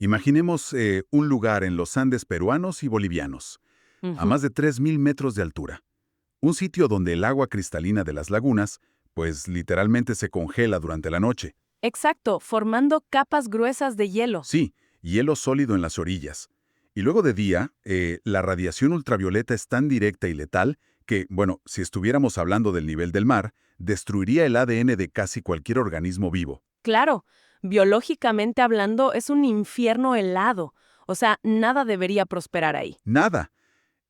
Imaginemos un lugar en los Andes peruanos y bolivianos, a Ujú. más de 3.000 metros de altura. Un sitio donde el agua cristalina de las lagunas, pues literalmente se congela durante la noche. Exacto, formando capas gruesas de hielo. Sí, hielo sólido en las orillas. Y luego de día, la radiación ultravioleta es tan directa y letal que, bueno, si estuviéramos hablando del nivel del mar, destruiría el ADN de casi cualquier organismo vivo. Claro, biológicamente hablando es un infierno helado. O sea, nada debería prosperar ahí. Nada.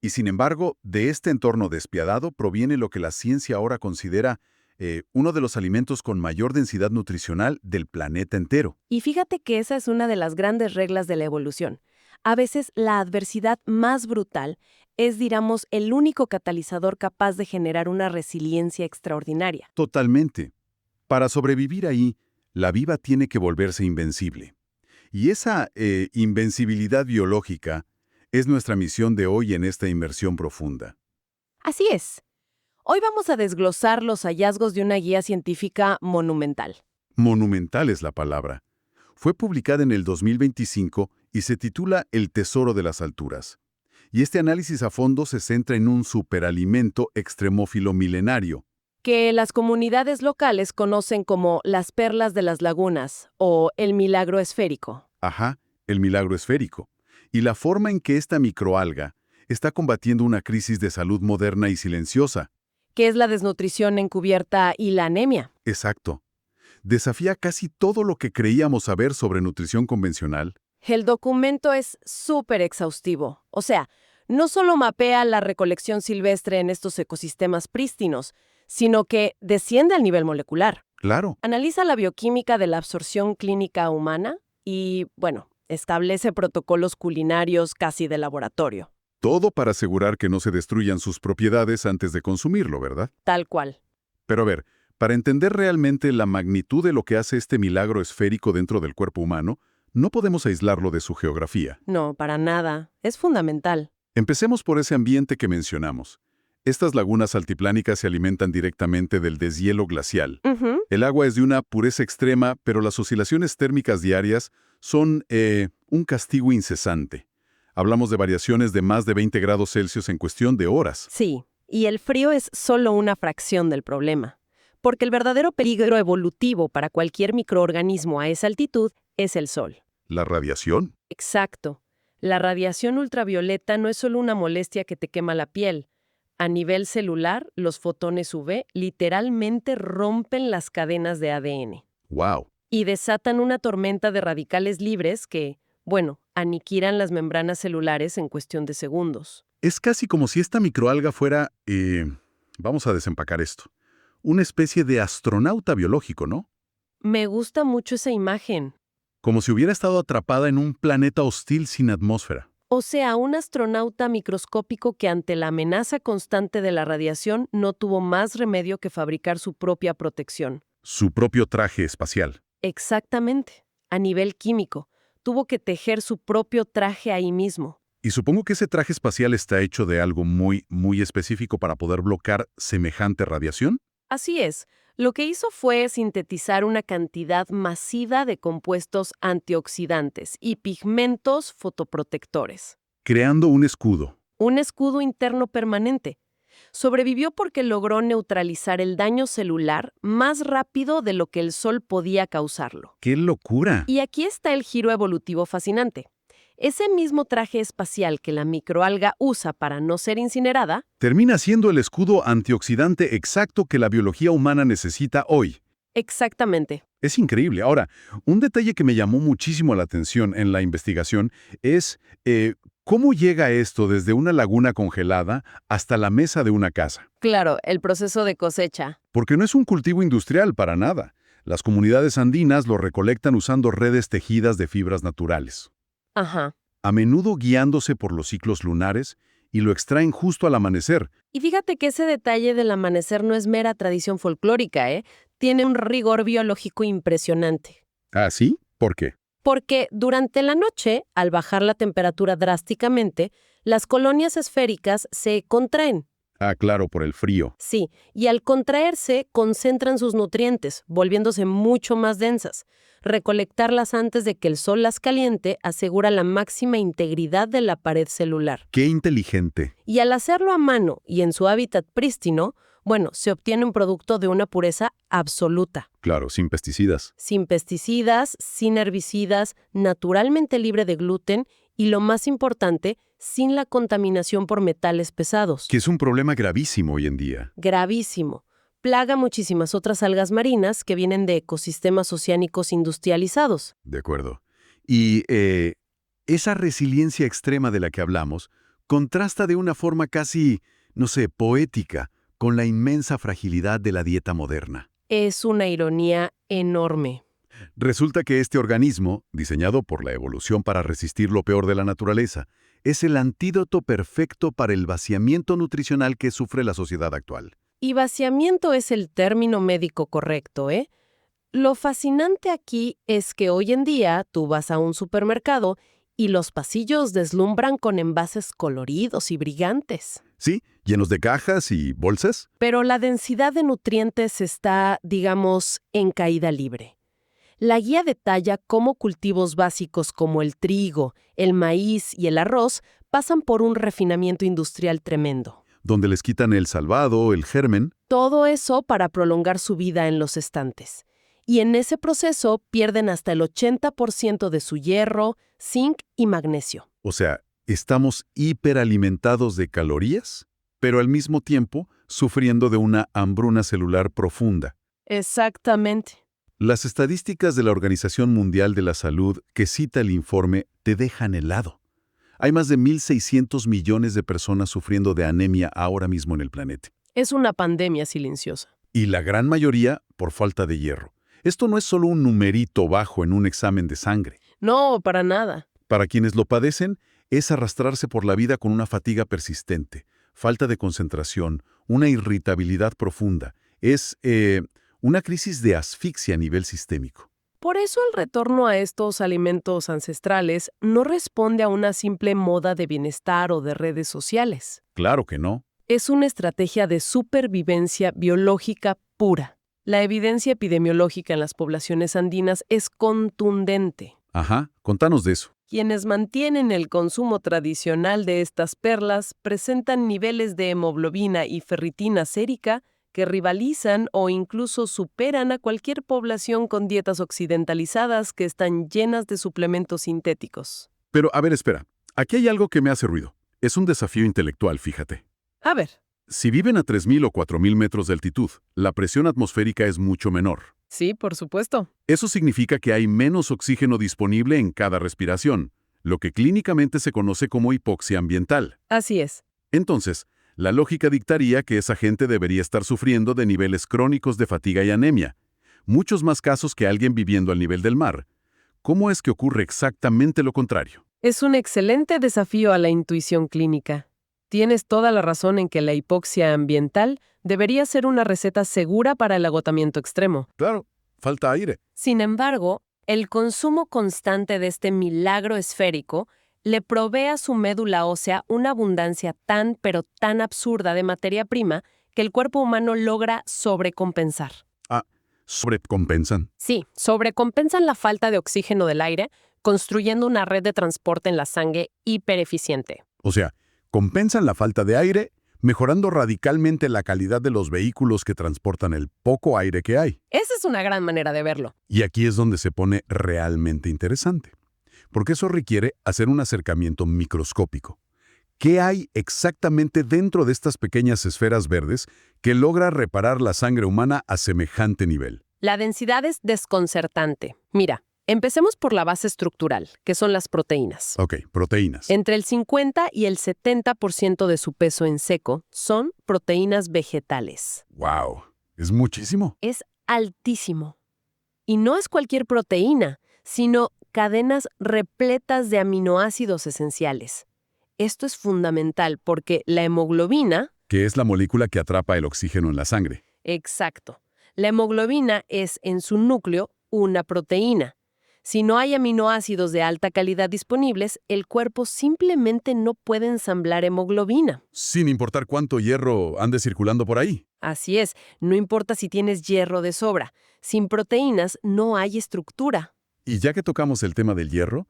Y sin embargo, de este entorno despiadado proviene lo que la ciencia ahora considera uno de los alimentos con mayor densidad nutricional del planeta entero. Y fíjate que esa es una de las grandes reglas de la evolución. A veces la adversidad más brutal es, digamos, el único catalizador capaz de generar una resiliencia extraordinaria. Totalmente. Para sobrevivir ahí, la viva tiene que volverse invencible. Y esa invencibilidad biológica es nuestra misión de hoy en esta inmersión profunda. Así es. Hoy vamos a desglosar los hallazgos de una guía científica monumental. Monumental es la palabra. Fue publicada en el 2025 y se titula El tesoro de las alturas. Y este análisis a fondo se centra en un superalimento extremófilo milenario. Que las comunidades locales conocen como las perlas de las lagunas o el milagro esférico. Ajá, el milagro esférico. Y la forma en que esta microalga está combatiendo una crisis de salud moderna y silenciosa. Que es la desnutrición encubierta y la anemia. Exacto. Desafía casi todo lo que creíamos saber sobre nutrición convencional. El documento es súper exhaustivo. O sea, no solo mapea la recolección silvestre en estos ecosistemas prístinos, sino que desciende al nivel molecular. Claro, Analiza la bioquímica de la absorción clínica humana y, bueno, establece protocolos culinarios casi de laboratorio. todo para asegurar que no se destruyan sus propiedades antes de consumirlo, ¿verdad? Tal cual. Pero a ver, para entender realmente la magnitud de lo que hace este milagro esférico dentro del cuerpo humano, no podemos aislarlo de su geografía. No, para nada. Es fundamental. Empecemos por ese ambiente que mencionamos. Estas lagunas altiplánicas se alimentan directamente del deshielo glacial. Ujú. El agua es de una pureza extrema, pero las oscilaciones térmicas diarias son un castigo incesante. Hablamos de variaciones de más de 20 grados Celsius en cuestión de horas. Sí, y el frío es solo una fracción del problema. Porque el verdadero peligro evolutivo para cualquier microorganismo a esa altitud es el sol. ¿La radiación? Exacto. La radiación ultravioleta no es solo una molestia que te quema la piel. A nivel celular, los fotones UV literalmente rompen las cadenas de ADN ¡Wow! y desatan una tormenta de radicales libres que, bueno, aniquilan las membranas celulares en cuestión de segundos. Es casi como si esta microalga fuera, vamos a desempacar esto, una especie de astronauta biológico, ¿no? Me gusta mucho esa imagen. Como si hubiera estado atrapada en un planeta hostil sin atmósfera. O sea, un astronauta microscópico que ante la amenaza constante de la radiación no tuvo más remedio que fabricar su propia protección. Su propio traje espacial. Exactamente. A nivel químico, tuvo que tejer su propio traje ahí mismo. Y supongo que ese traje espacial está hecho de algo muy, muy específico para poder bloquear semejante radiación. Así es, lo que hizo fue sintetizar una cantidad masiva de compuestos antioxidantes y pigmentos fotoprotectores. Creando un escudo. Un escudo interno permanente. Sobrevivió porque logró neutralizar el daño celular más rápido de lo que el sol podía causarlo. ¡Qué locura! Y aquí está el giro evolutivo fascinante. Ese mismo traje espacial que la microalga usa para no ser incinerada, Termina siendo el escudo antioxidante exacto que la biología humana necesita hoy. exactamente. Es increíble. Ahora, un detalle que me llamó muchísimo la atención en la investigación es cómo llega esto desde una laguna congelada hasta la mesa de una casa. Claro, el proceso de cosecha. Porque no es un cultivo industrial para nada. Las comunidades andinas lo recolectan usando redes tejidas de fibras naturales, Ajá. a menudo guiándose por los ciclos lunares, y lo extraen justo al amanecer. Y fíjate que ese detalle del amanecer no es mera tradición folclórica, ¿eh? Tiene un rigor biológico impresionante. ¿Ah, sí? ¿Por qué? Porque durante la noche, al bajar la temperatura drásticamente, las colonias esféricas se contraen. Ah, claro, por el frío. Sí, y al contraerse, concentran sus nutrientes, volviéndose mucho más densas. Recolectarlas antes de que el sol las caliente asegura la máxima integridad de la pared celular. ¡Qué inteligente! Y al hacerlo a mano y en su hábitat prístino, bueno, se obtiene un producto de una pureza absoluta. Claro, sin pesticidas. Sin pesticidas, sin herbicidas, naturalmente libre de gluten y, lo más importante, sin la contaminación por metales pesados. Que es un problema gravísimo hoy en día. Gravísimo. Plaga muchísimas otras algas marinas que vienen de ecosistemas oceánicos industrializados. De acuerdo. Y esa resiliencia extrema de la que hablamos contrasta de una forma casi, no sé, poética con la inmensa fragilidad de la dieta moderna. Es una ironía enorme. Resulta que este organismo, diseñado por la evolución para resistir lo peor de la naturaleza, es el antídoto perfecto para el vaciamiento nutricional que sufre la sociedad actual. Y vaciamiento es el término médico correcto, ¿eh? Lo fascinante aquí es que hoy en día tú vas a un supermercado y los pasillos deslumbran con envases coloridos y brillantes. Sí, llenos de cajas y bolsas. Pero la densidad de nutrientes está, digamos, en caída libre. La guía detalla cómo cultivos básicos como el trigo, el maíz y el arroz pasan por un refinamiento industrial tremendo. Donde les quitan el salvado, el germen. Todo eso para prolongar su vida en los estantes. Y en ese proceso pierden hasta el 80% de su hierro, zinc y magnesio. O sea, estamos hiperalimentados de calorías, pero al mismo tiempo sufriendo de una hambruna celular profunda. Exactamente. Las estadísticas de la Organización Mundial de la Salud que cita el informe te dejan helado. Hay más de 1.600 millones de personas sufriendo de anemia ahora mismo en el planeta. Es una pandemia silenciosa. Y la gran mayoría por falta de hierro. Esto no es solo un numerito bajo en un examen de sangre. No, para nada. Para quienes lo padecen, es arrastrarse por la vida con una fatiga persistente, falta de concentración, una irritabilidad profunda. Es una crisis de asfixia a nivel sistémico. Por eso el retorno a estos alimentos ancestrales no responde a una simple moda de bienestar o de redes sociales. Claro que no. Es una estrategia de supervivencia biológica pura. La evidencia epidemiológica en las poblaciones andinas es contundente. Ajá, contanos de eso. Quienes mantienen el consumo tradicional de estas perlas presentan niveles de hemoglobina y ferritina sérica que rivalizan o incluso superan a cualquier población con dietas occidentalizadas que están llenas de suplementos sintéticos. Pero, a ver, espera. Aquí hay algo que me hace ruido. Es un desafío intelectual, fíjate. A ver. Si viven a 3.000 o 4.000 metros de altitud, la presión atmosférica es mucho menor. Sí, por supuesto. Eso significa que hay menos oxígeno disponible en cada respiración, lo que clínicamente se conoce como hipoxia ambiental. Así es. Entonces, la lógica dictaría que esa gente debería estar sufriendo de niveles crónicos de fatiga y anemia, muchos más casos que alguien viviendo al nivel del mar. ¿Cómo es que ocurre exactamente lo contrario? Es un excelente desafío a la intuición clínica. Tienes toda la razón en que la hipoxia ambiental debería ser una receta segura para el agotamiento extremo. Claro, falta aire. Sin embargo, el consumo constante de este milagro esférico le provee a su médula ósea una abundancia tan pero tan absurda de materia prima que el cuerpo humano logra sobrecompensar. Ah, sobrecompensan. Sí, sobrecompensan la falta de oxígeno del aire, construyendo una red de transporte en la sangre hipereficiente. O sea, compensan la falta de aire, mejorando radicalmente la calidad de los vehículos que transportan el poco aire que hay. Esa es una gran manera de verlo. Y aquí es donde se pone realmente interesante, porque eso requiere hacer un acercamiento microscópico. ¿Qué hay exactamente dentro de estas pequeñas esferas verdes que logra reparar la sangre humana a semejante nivel? La densidad es desconcertante. Mira, empecemos por la base estructural, que son las proteínas. Ok, proteínas. Entre el 50 y el 70% de su peso en seco son proteínas vegetales. ¡Wow! Es muchísimo. Es altísimo. Y no es cualquier proteína, sino cadenas repletas de aminoácidos esenciales. Esto es fundamental porque la hemoglobina... Que es la molécula que atrapa el oxígeno en la sangre. Exacto. La hemoglobina es, en su núcleo, una proteína. Si no hay aminoácidos de alta calidad disponibles, el cuerpo simplemente no puede ensamblar hemoglobina. Sin importar cuánto hierro ande circulando por ahí. Así es, no importa si tienes hierro de sobra. Sin proteínas no hay estructura. Y ya que tocamos el tema del hierro,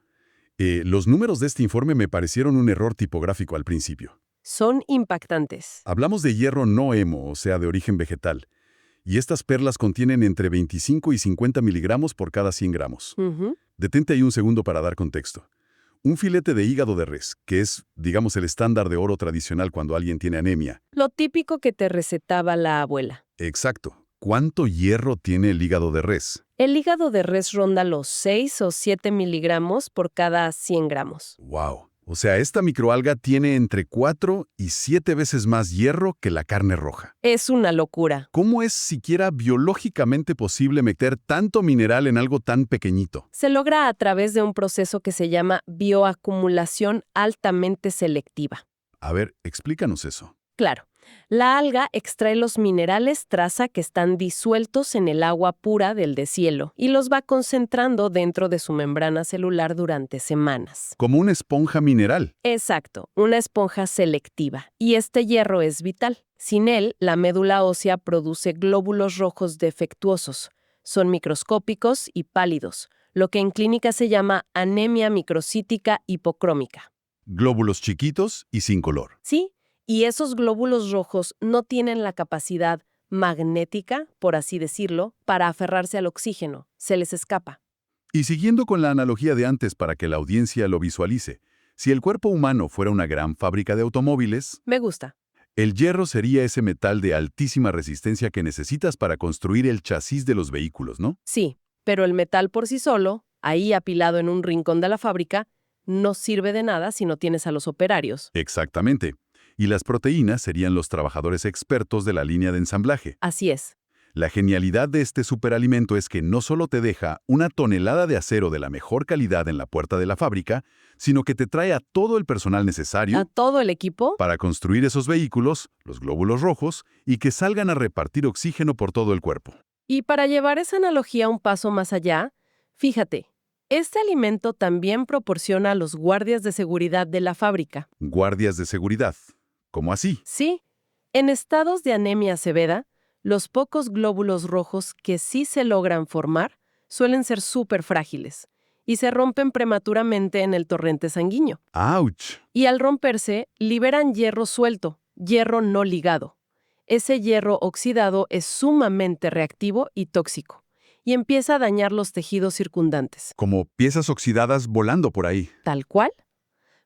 los números de este informe me parecieron un error tipográfico al principio. Son impactantes. Hablamos de hierro no hemo, o sea, de origen vegetal. Y estas perlas contienen entre 25 y 50 miligramos por cada 100 gramos. Ujú. Detente ahí un segundo para dar contexto. Un filete de hígado de res, que es, digamos, el estándar de oro tradicional cuando alguien tiene anemia. Lo típico que te recetaba la abuela. Exacto. ¿Cuánto hierro tiene el hígado de res? El hígado de res ronda los 6 o 7 miligramos por cada 100 gramos. ¡Wow! O sea, esta microalga tiene entre 4 y 7 veces más hierro que la carne roja. Es una locura. ¿Cómo es siquiera biológicamente posible meter tanto mineral en algo tan pequeñito? Se logra a través de un proceso que se llama bioacumulación altamente selectiva. A ver, explícanos eso. Claro, la alga extrae los minerales traza que están disueltos en el agua pura del deshielo y los va concentrando dentro de su membrana celular durante semanas. Como una esponja mineral. Exacto, una esponja selectiva. Y este hierro es vital. Sin él, la médula ósea produce glóbulos rojos defectuosos. Son microscópicos y pálidos, lo que en clínica se llama anemia microcítica hipocrómica. Glóbulos chiquitos y sin color. ¿Sí? Y esos glóbulos rojos no tienen la capacidad magnética, por así decirlo, para aferrarse al oxígeno. Se les escapa. Y siguiendo con la analogía de antes para que la audiencia lo visualice, si el cuerpo humano fuera una gran fábrica de automóviles, Me gusta. el hierro sería ese metal de altísima resistencia que necesitas para construir el chasis de los vehículos, ¿no? Sí, pero el metal por sí solo, ahí apilado en un rincón de la fábrica, no sirve de nada si no tienes a los operarios. Exactamente. Y las proteínas serían los trabajadores expertos de la línea de ensamblaje. Así es. La genialidad de este superalimento es que no solo te deja una tonelada de acero de la mejor calidad en la puerta de la fábrica, sino que te trae a todo el personal necesario A todo el equipo, para construir esos vehículos, los glóbulos rojos, y que salgan a repartir oxígeno por todo el cuerpo. y para llevar esa analogía un paso más allá, fíjate, este alimento también proporciona a los guardias de seguridad de la fábrica. Guardias de seguridad. ¿Cómo así? Sí, en estados de anemia severa, los pocos glóbulos rojos que sí se logran formar suelen ser súper frágiles y se rompen prematuramente en el torrente sanguíneo. ¡Auch! Y al romperse, liberan hierro suelto, hierro no ligado. Ese hierro oxidado es sumamente reactivo y tóxico, y empieza a dañar los tejidos circundantes. Como piezas oxidadas volando por ahí. ¿Tal cual?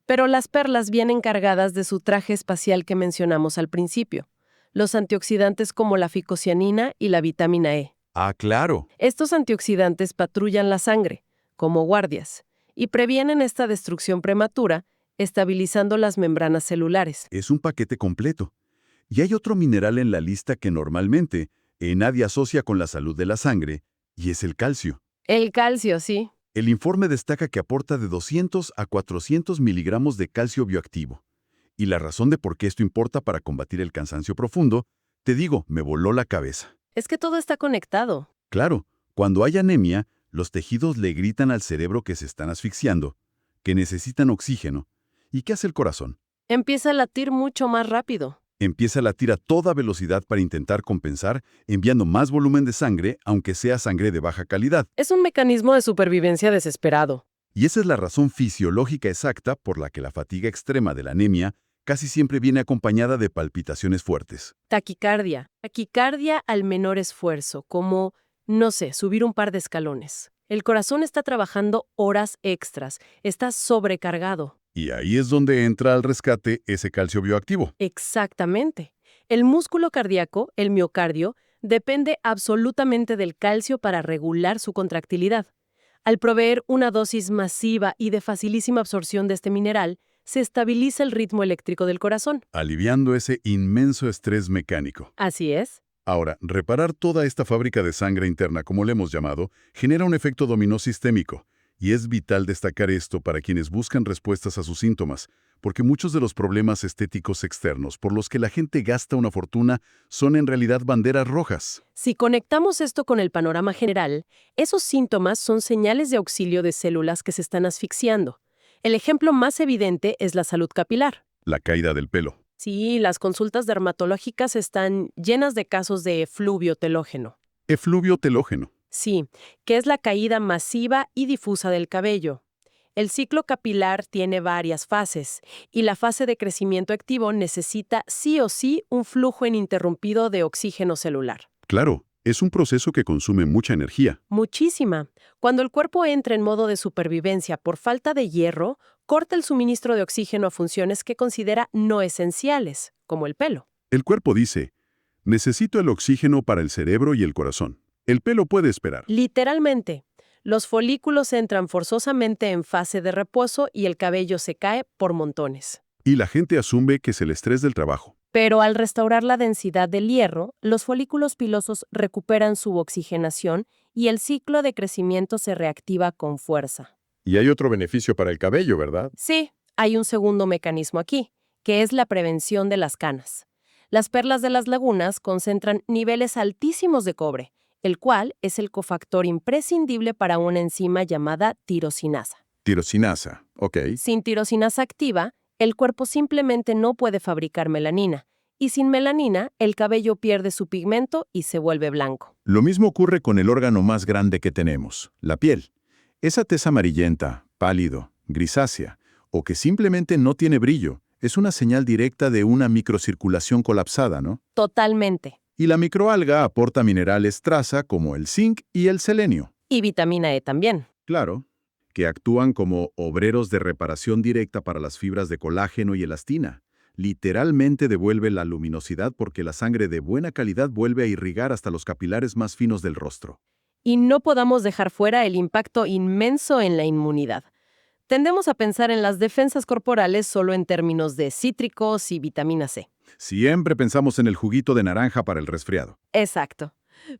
Pero las perlas vienen cargadas de su traje espacial que mencionamos al principio, los antioxidantes como la ficocianina y la vitamina E. ¡Ah, claro! Estos antioxidantes patrullan la sangre, como guardias, y previenen esta destrucción prematura, estabilizando las membranas celulares. Es un paquete completo. Y hay otro mineral en la lista que normalmente nadie asocia con la salud de la sangre, y es el calcio. El calcio, sí. El informe destaca que aporta de 200 a 400 miligramos de calcio bioactivo. Y la razón de por qué esto importa para combatir el cansancio profundo, te digo, me voló la cabeza. Es que todo está conectado. Claro, cuando hay anemia, los tejidos le gritan al cerebro que se están asfixiando, que necesitan oxígeno. ¿Y qué hace el corazón? Empieza a latir mucho más rápido. Empieza a latir a toda velocidad para intentar compensar, enviando más volumen de sangre, aunque sea sangre de baja calidad. Es un mecanismo de supervivencia desesperado. Y esa es la razón fisiológica exacta por la que la fatiga extrema de la anemia casi siempre viene acompañada de palpitaciones fuertes. Taquicardia. Taquicardia al menor esfuerzo, como, no sé, subir un par de escalones. El corazón está trabajando horas extras, está sobrecargado. Y ahí es donde entra al rescate ese calcio bioactivo. Exactamente. El músculo cardíaco, el miocardio, depende absolutamente del calcio para regular su contractilidad. Al proveer una dosis masiva y de facilísima absorción de este mineral, se estabiliza el ritmo eléctrico del corazón. Aliviando ese inmenso estrés mecánico. Así es. Ahora, reparar toda esta fábrica de sangre interna, como le hemos llamado, genera un efecto dominó sistémico. Y es vital destacar esto para quienes buscan respuestas a sus síntomas, porque muchos de los problemas estéticos externos por los que la gente gasta una fortuna son en realidad banderas rojas. Si conectamos esto con el panorama general, esos síntomas son señales de auxilio de células que se están asfixiando. El ejemplo más evidente es la salud capilar. La caída del pelo. Sí, las consultas dermatológicas están llenas de casos de efluvio telógeno. Efluvio telógeno. Sí, que es la caída masiva y difusa del cabello. El ciclo capilar tiene varias fases, y la fase de crecimiento activo necesita sí o sí un flujo ininterrumpido de oxígeno celular. Claro, es un proceso que consume mucha energía. Muchísima. Cuando el cuerpo entra en modo de supervivencia por falta de hierro, corta el suministro de oxígeno a funciones que considera no esenciales, como el pelo. El cuerpo dice, necesito el oxígeno para el cerebro y el corazón. El pelo puede esperar. Literalmente, los folículos entran forzosamente en fase de reposo y el cabello se cae por montones. Y la gente asume que es el estrés del trabajo. Pero al restaurar la densidad del hierro, los folículos pilosos recuperan su oxigenación y el ciclo de crecimiento se reactiva con fuerza. Y hay otro beneficio para el cabello, ¿verdad? Sí, hay un segundo mecanismo aquí, que es la prevención de las canas. Las perlas de las lagunas concentran niveles altísimos de cobre, el cual es el cofactor imprescindible para una enzima llamada tirosinasa. Tirosinasa, ok. Sin tirosinasa activa, el cuerpo simplemente no puede fabricar melanina, y sin melanina, el cabello pierde su pigmento y se vuelve blanco. Lo mismo ocurre con el órgano más grande que tenemos, la piel. Esa tez amarillenta, pálido, grisácea, o que simplemente no tiene brillo, es una señal directa de una microcirculación colapsada, ¿no? Totalmente. Y la microalga aporta minerales traza como el zinc y el selenio. Y vitamina E también. Claro, que actúan como obreros de reparación directa para las fibras de colágeno y elastina. Literalmente devuelve la luminosidad porque la sangre de buena calidad vuelve a irrigar hasta los capilares más finos del rostro. Y no podamos dejar fuera el impacto inmenso en la inmunidad. Tendemos a pensar en las defensas corporales solo en términos de cítricos y vitamina C. Siempre pensamos en el juguito de naranja para el resfriado. Exacto.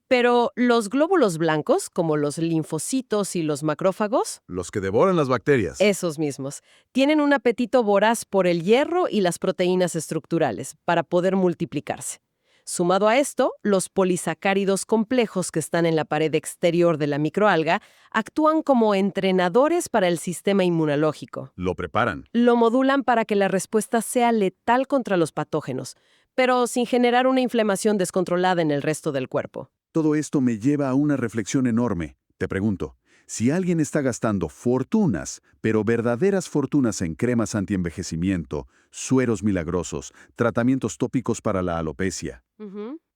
Pero los glóbulos blancos, como los linfocitos y los macrófagos, Los que devoran las bacterias. esos mismos, tienen un apetito voraz por el hierro y las proteínas estructurales para poder multiplicarse. Sumado a esto, los polisacáridos complejos que están en la pared exterior de la microalga actúan como entrenadores para el sistema inmunológico. Lo preparan. Lo modulan para que la respuesta sea letal contra los patógenos, pero sin generar una inflamación descontrolada en el resto del cuerpo. Todo esto me lleva a una reflexión enorme. Te pregunto, si alguien está gastando fortunas, pero verdaderas fortunas en cremas antienvejecimiento, sueros milagrosos, tratamientos tópicos para la alopecia,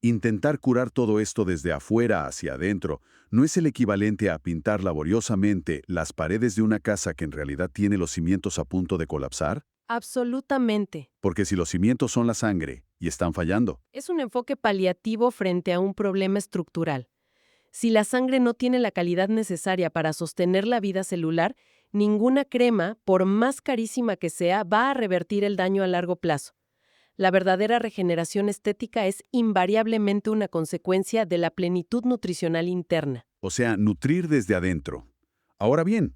intentar curar todo esto desde afuera hacia adentro no es el equivalente a pintar laboriosamente las paredes de una casa que en realidad tiene los cimientos a punto de colapsar? Absolutamente. Porque si los cimientos son la sangre y están fallando, Es un enfoque paliativo frente a un problema estructural. Si la sangre no tiene la calidad necesaria para sostener la vida celular, ninguna crema, por más carísima que sea, va a revertir el daño a largo plazo. La verdadera regeneración estética es invariablemente una consecuencia de la plenitud nutricional interna. o sea, nutrir desde adentro. Ahora bien,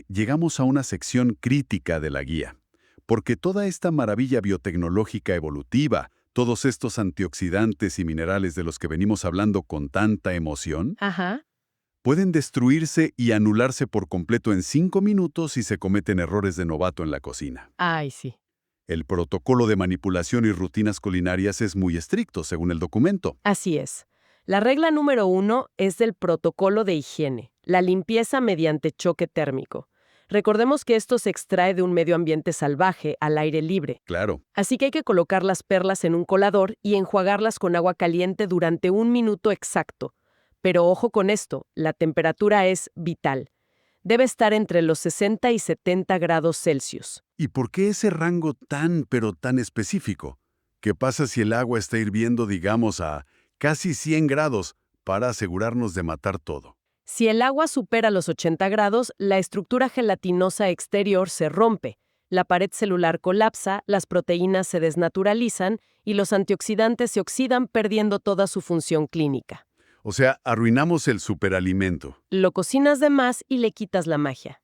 llegamos a una sección crítica de la guía, porque toda esta maravilla biotecnológica evolutiva, todos estos antioxidantes y minerales de los que venimos hablando con tanta emoción, Ajá. pueden destruirse y anularse por completo en 5 minutos si se cometen errores de novato en la cocina. Ay, sí. El protocolo de manipulación y rutinas culinarias es muy estricto, según el documento. Así es. La regla número 1 es del protocolo de higiene, la limpieza mediante choque térmico. Recordemos que esto se extrae de un medio ambiente salvaje, al aire libre. Claro, Así que hay que colocar las perlas en un colador y enjuagarlas con agua caliente durante 1 minuto exacto. Pero ojo con esto, la temperatura es vital. Debe estar entre los 60 y 70 grados Celsius. ¿y por qué ese rango tan, pero tan específico? ¿Qué pasa si el agua está hirviendo, digamos, a casi 100 grados para asegurarnos de matar todo? Si el agua supera los 80 grados, la estructura gelatinosa exterior se rompe, la pared celular colapsa, las proteínas se desnaturalizan y los antioxidantes se oxidan perdiendo toda su función clínica. O sea, arruinamos el superalimento. Lo cocinas de más y le quitas la magia.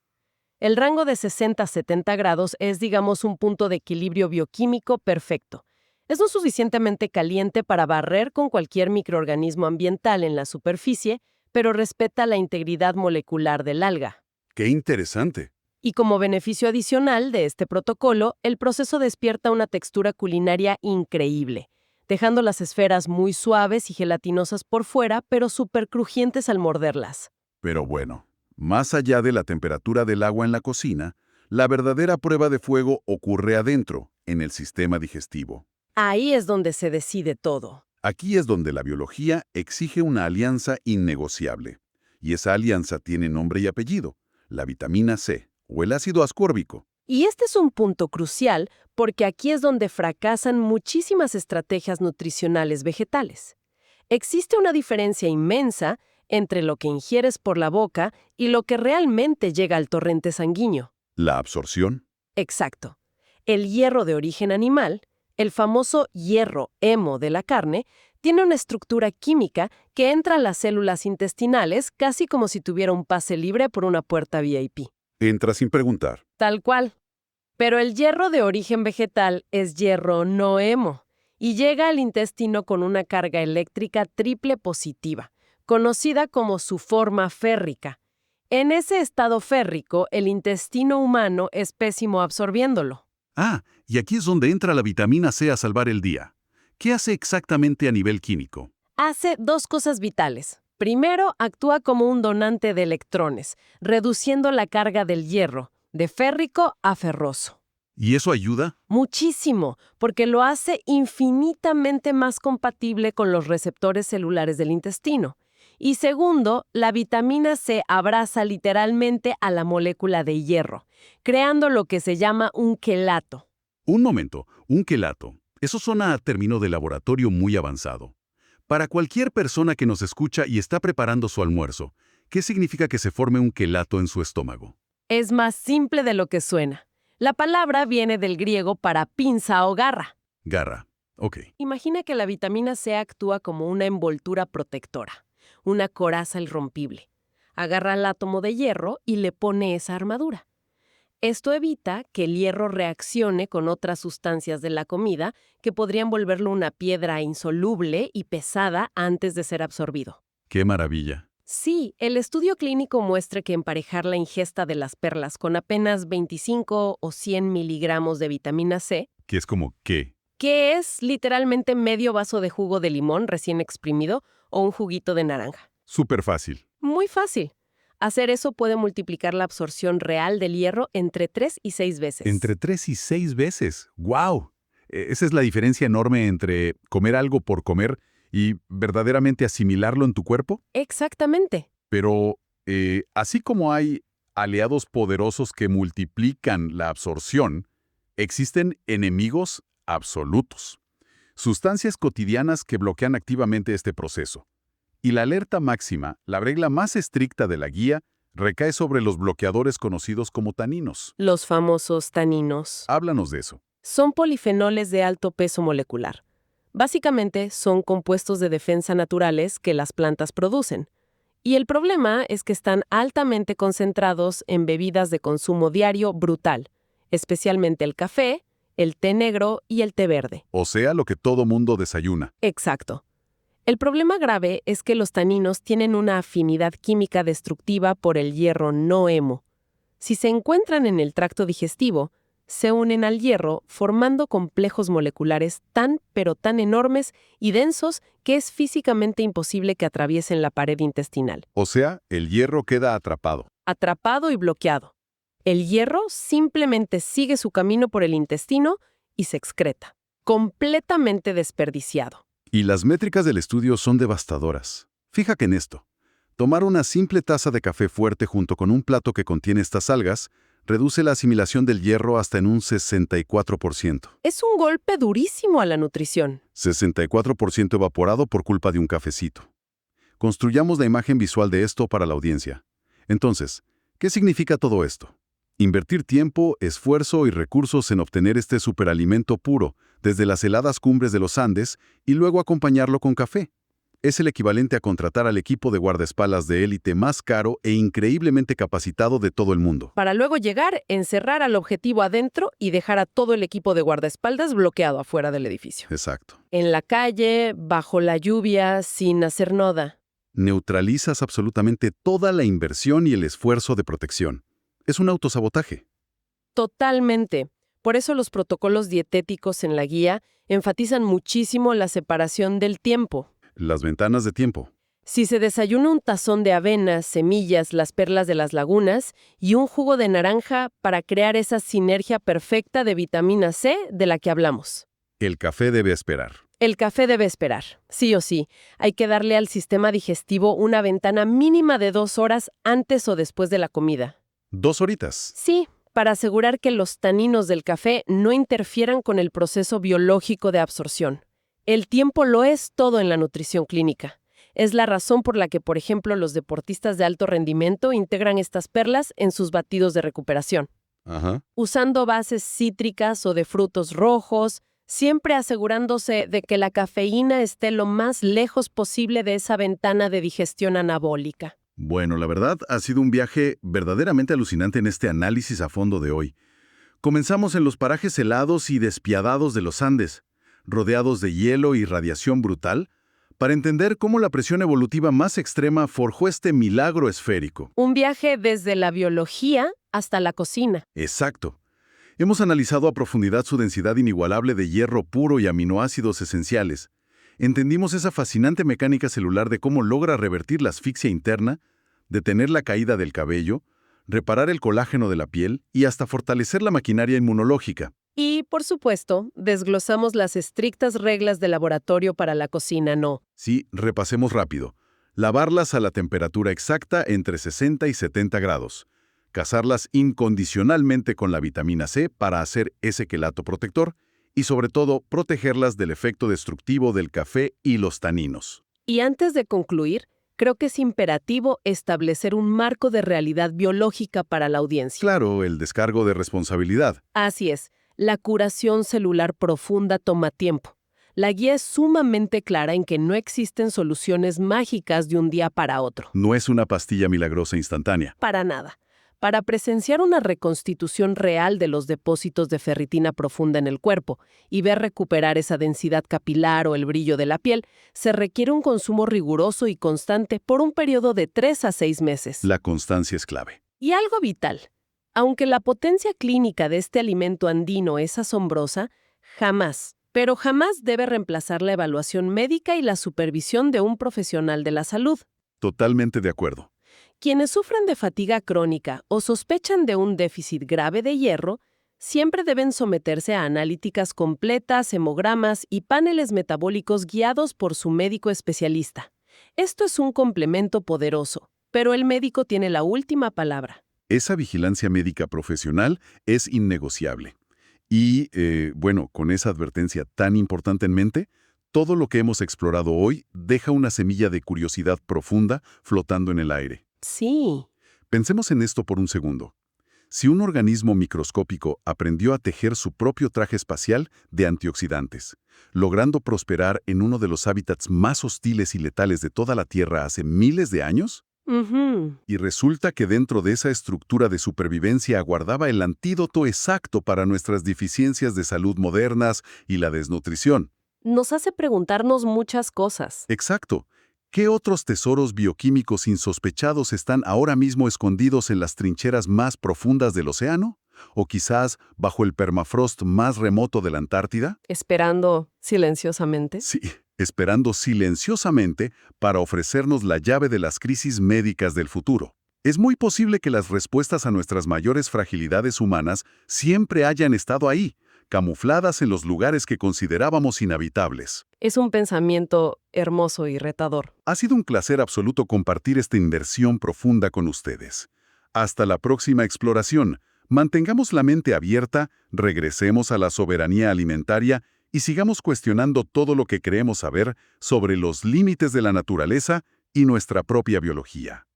El rango de 60 a 70 grados es, digamos, un punto de equilibrio bioquímico perfecto. Es lo suficientemente caliente para barrer con cualquier microorganismo ambiental en la superficie, pero respeta la integridad molecular del alga. ¡Qué interesante! Y como beneficio adicional de este protocolo, el proceso despierta una textura culinaria increíble, dejando las esferas muy suaves y gelatinosas por fuera, pero súper crujientes al morderlas. Pero bueno, más allá de la temperatura del agua en la cocina, la verdadera prueba de fuego ocurre adentro, en el sistema digestivo. Ahí es donde se decide todo. Aquí es donde la biología exige una alianza innegociable. Y esa alianza tiene nombre y apellido, la vitamina C o el ácido ascórbico. Y este es un punto crucial porque aquí es donde fracasan muchísimas estrategias nutricionales vegetales. Existe una diferencia inmensa entre lo que ingieres por la boca y lo que realmente llega al torrente sanguíneo. La absorción. Exacto. El hierro de origen animal, el famoso hierro hemo de la carne, tiene una estructura química que entra a las células intestinales casi como si tuviera un pase libre por una puerta VIP. Entra sin preguntar. Tal cual. Pero el hierro de origen vegetal es hierro no hemo y llega al intestino con una carga eléctrica triple positiva, conocida como su forma férrica. En ese estado férrico, el intestino humano es pésimo absorbiéndolo. Ah, y aquí es donde entra la vitamina C a salvar el día. ¿Qué hace exactamente a nivel químico? Hace dos cosas vitales. Primero, actúa como un donante de electrones, reduciendo la carga del hierro, de férrico a ferroso. ¿Y eso ayuda? Muchísimo, porque lo hace infinitamente más compatible con los receptores celulares del intestino. Y segundo, la vitamina C abraza literalmente a la molécula de hierro, creando lo que se llama un quelato. Un momento, un quelato. Eso suena a término de laboratorio muy avanzado. Para cualquier persona que nos escucha y está preparando su almuerzo, ¿qué significa que se forme un quelato en su estómago? Es más simple de lo que suena. La palabra viene del griego para pinza o garra. Garra. Ok. Imagina que la vitamina C actúa como una envoltura protectora, una coraza irrompible. Agarra el átomo de hierro y le pone esa armadura. Esto evita que el hierro reaccione con otras sustancias de la comida que podrían volverlo una piedra insoluble y pesada antes de ser absorbido. ¡Qué maravilla! Sí, el estudio clínico muestra que emparejar la ingesta de las perlas con apenas 25 o 100 miligramos de vitamina C, ¿Qué es como qué? que es literalmente medio vaso de jugo de limón recién exprimido o un juguito de naranja. Súper fácil. Muy fácil. Hacer eso puede multiplicar la absorción real del hierro entre 3 y 6 veces. Entre 3 y 6 veces. ¡Guau! Esa es la diferencia enorme entre comer algo por comer y verdaderamente asimilarlo en tu cuerpo. Exactamente. Pero así como hay aliados poderosos que multiplican la absorción, existen enemigos absolutos. Sustancias cotidianas que bloquean activamente este proceso. Y la alerta máxima, la regla más estricta de la guía, recae sobre los bloqueadores conocidos como taninos. Los famosos taninos. Háblanos de eso. Son polifenoles de alto peso molecular. Básicamente son compuestos de defensa naturales que las plantas producen. Y el problema es que están altamente concentrados en bebidas de consumo diario brutal, especialmente el café, el té negro y el té verde. O sea, lo que todo mundo desayuna. Exacto. El problema grave es que los taninos tienen una afinidad química destructiva por el hierro no hemo. Si se encuentran en el tracto digestivo, se unen al hierro formando complejos moleculares pero tan enormes y densos que es físicamente imposible que atraviesen la pared intestinal. O sea, el hierro queda atrapado. Atrapado y bloqueado. El hierro simplemente sigue su camino por el intestino y se excreta, completamente desperdiciado. Y las métricas del estudio son devastadoras. Fíjate en esto. Tomar una simple taza de café fuerte junto con un plato que contiene estas algas reduce la asimilación del hierro hasta en un 64%. Es un golpe durísimo a la nutrición. 64% evaporado por culpa de un cafecito. Construyamos la imagen visual de esto para la audiencia. Entonces, ¿qué significa todo esto? Invertir tiempo, esfuerzo y recursos en obtener este superalimento puro desde las heladas cumbres de los Andes y luego acompañarlo con café. Es el equivalente a contratar al equipo de guardaespaldas de élite más caro e increíblemente capacitado de todo el mundo. Para luego llegar, encerrar al objetivo adentro y dejar a todo el equipo de guardaespaldas bloqueado afuera del edificio. Exacto. En la calle, bajo la lluvia, sin hacer nada. Neutralizas absolutamente toda la inversión y el esfuerzo de protección. Es un autosabotaje. Totalmente. Por eso los protocolos dietéticos en la guía enfatizan muchísimo la separación del tiempo. Las ventanas de tiempo. Si se desayuna un tazón de avena, semillas, las perlas de las lagunas y un jugo de naranja para crear esa sinergia perfecta de vitamina C de la que hablamos. El café debe esperar. El café debe esperar, sí o sí. Hay que darle al sistema digestivo una ventana mínima de 2 horas antes o después de la comida. 2 horitas. Sí, para asegurar que los taninos del café no interfieran con el proceso biológico de absorción. El tiempo lo es todo en la nutrición clínica. Es la razón por la que, por ejemplo, los deportistas de alto rendimiento integran estas perlas en sus batidos de recuperación. Ajá. Usando bases cítricas o de frutos rojos, siempre asegurándose de que la cafeína esté lo más lejos posible de esa ventana de digestión anabólica. Bueno, la verdad, ha sido un viaje verdaderamente alucinante en este análisis a fondo de hoy. Comenzamos en los parajes helados y despiadados de los Andes, rodeados de hielo y radiación brutal, para entender cómo la presión evolutiva más extrema forjó este milagro esférico. Un viaje desde la biología hasta la cocina. Exacto. Hemos analizado a profundidad su densidad inigualable de hierro puro y aminoácidos esenciales. Entendimos esa fascinante mecánica celular de cómo logra revertir la asfixia interna, detener la caída del cabello, reparar el colágeno de la piel y hasta fortalecer la maquinaria inmunológica. Y, por supuesto, desglosamos las estrictas reglas de laboratorio para la cocina no. Sí, repasemos rápido. Lavarlas a la temperatura exacta entre 60 y 70 grados. Casarlas incondicionalmente con la vitamina C para hacer ese quelato protector y, sobre todo, protegerlas del efecto destructivo del café y los taninos. Y antes de concluir, creo que es imperativo establecer un marco de realidad biológica para la audiencia. Claro, el descargo de responsabilidad. Así es, la curación celular profunda toma tiempo. La guía es sumamente clara en que no existen soluciones mágicas de un día para otro. No es una pastilla milagrosa instantánea. Para nada. Para presenciar una reconstitución real de los depósitos de ferritina profunda en el cuerpo y ver recuperar esa densidad capilar o el brillo de la piel, se requiere un consumo riguroso y constante por un periodo de 3 a 6 meses. La constancia es clave. Y algo vital. Aunque la potencia clínica de este alimento andino es asombrosa, jamás, pero jamás debe reemplazar la evaluación médica y la supervisión de un profesional de la salud. Totalmente de acuerdo. Quienes sufren de fatiga crónica o sospechan de un déficit grave de hierro, siempre deben someterse a analíticas completas, hemogramas y paneles metabólicos guiados por su médico especialista. Esto es un complemento poderoso, pero el médico tiene la última palabra. Esa vigilancia médica profesional es innegociable. Y, bueno, con esa advertencia tan importante en mente, todo lo que hemos explorado hoy deja una semilla de curiosidad profunda flotando en el aire. Sí. Pensemos en esto por un segundo. Si un organismo microscópico aprendió a tejer su propio traje espacial de antioxidantes, logrando prosperar en uno de los hábitats más hostiles y letales de toda la Tierra hace miles de años, y resulta que dentro de esa estructura de supervivencia aguardaba el antídoto exacto para nuestras deficiencias de salud modernas y la desnutrición. Nos hace preguntarnos muchas cosas. Exacto. ¿Qué otros tesoros bioquímicos insospechados están ahora mismo escondidos en las trincheras más profundas del océano? ¿O quizás bajo el permafrost más remoto de la Antártida? Esperando silenciosamente. Sí, esperando silenciosamente para ofrecernos la llave de las crisis médicas del futuro. Es muy posible que las respuestas a nuestras mayores fragilidades humanas siempre hayan estado ahí, camufladas en los lugares que considerábamos inhabitables. Es un pensamiento hermoso y retador. Ha sido un placer absoluto compartir esta inmersión profunda con ustedes. Hasta la próxima exploración. Mantengamos la mente abierta, regresemos a la soberanía alimentaria y sigamos cuestionando todo lo que creemos saber sobre los límites de la naturaleza y nuestra propia biología.